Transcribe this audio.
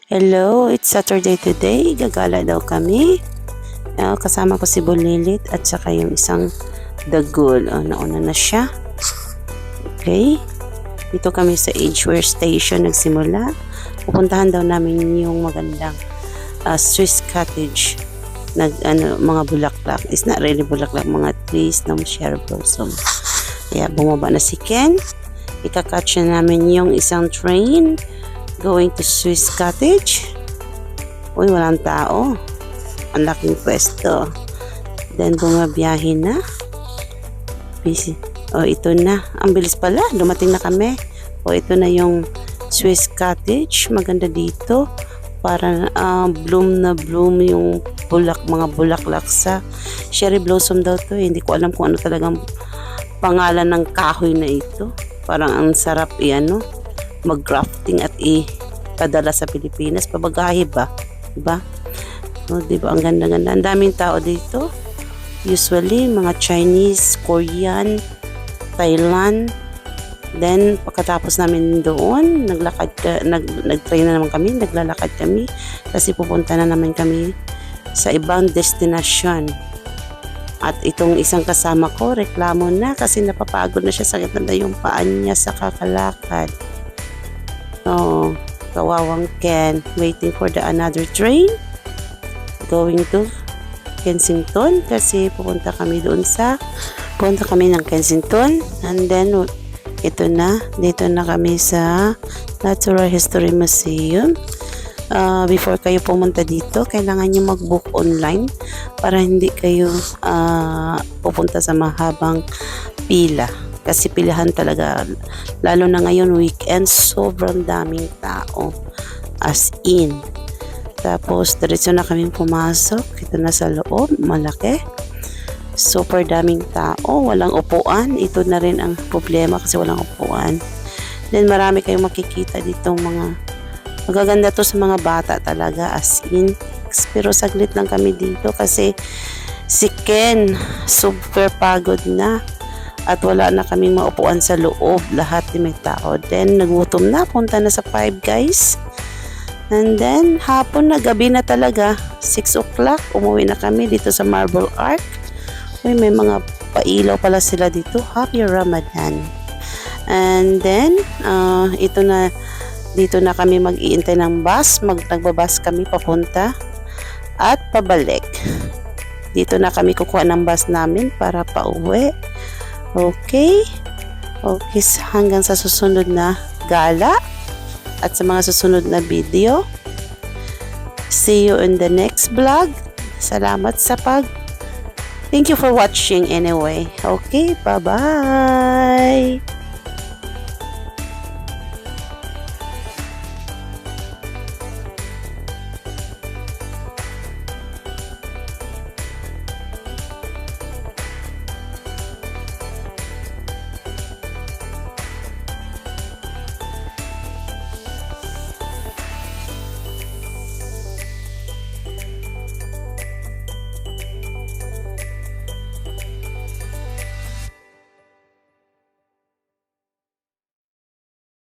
Hello, it's Saturday today. Gagala daw kami. Kasama ko si Bulilit at saka yung isang dagol. Nauna na siya. Okay. Dito kami sa Edgeware Station nagsimula. Pupuntahan daw namin yung magandang Swiss cottage. Mga bulaklak. It's not really bulaklak. Mga trees ng cherry blossom. Kaya bumaba na si Ken. Ikakatch na namin yung isang train going to Swiss cottage. Uy, walang tao. Ang laking pwesto. Then bumabiyahe na. Busy. Ito na. Ang bilis pala. Dumating na kami. Ito na yung Swiss cottage. Maganda dito. Para bloom na bloom yung mga bulaklak sa cherry blossom daw to. Hindi ko alam kung ano talagang pangalan ng kahoy na ito. Parang ang sarap mag-grafting at padala sa Pilipinas. Pabagahe ba? Diba? Diba? Ang ganda-ganda. Ang daming tao dito. Usually, mga Chinese, Korean, Thailand. Then, pagkatapos namin doon, nag-train na naman kami, naglalakad kami. Kasi pupunta na naman kami sa ibang destinasyon. At itong isang kasama ko, reklamo na kasi napapagod na siya. Sakit na yung paan niya sa kakalakad. Kawawang Ken, waiting for another train going to Kensington kasi pupunta kami ng Kensington. And then dito na kami sa Natural History Museum. Before kayo pumunta dito, kailangan nyo mag-book online para hindi kayo pupunta sa mahabang pila. Kasi pilihan talaga, lalo na ngayon weekend, sobrang daming tao, as in. Tapos diretso na kaming pumasok, ito na sa loob, malaki, super daming tao, walang upuan. Ito na rin ang problema kasi walang upuan. Then marami kayong makikita ditong magaganda to sa mga bata talaga, as in. Pero saglit lang kami dito kasi si Ken super pagod na. At wala na kaming maupuan sa loob. Lahat may tao. Then, nagutom na. Punta na sa 5 guys. And then, hapon na. Gabi na talaga. 6 o'clock. Umuwi na kami dito sa Marble Arch. Uy, may mga pailaw pala sila dito. Happy Ramadan. And then, dito na kami mag-iintay ng bus. Nagbabas kami papunta at pabalik. Dito na kami kukuha ng bus namin para pauwi. Okay, hanggang sa susunod na gala at sa mga susunod na video. See you in the next vlog. Salamat sa Thank you for watching anyway. Okay, bye-bye.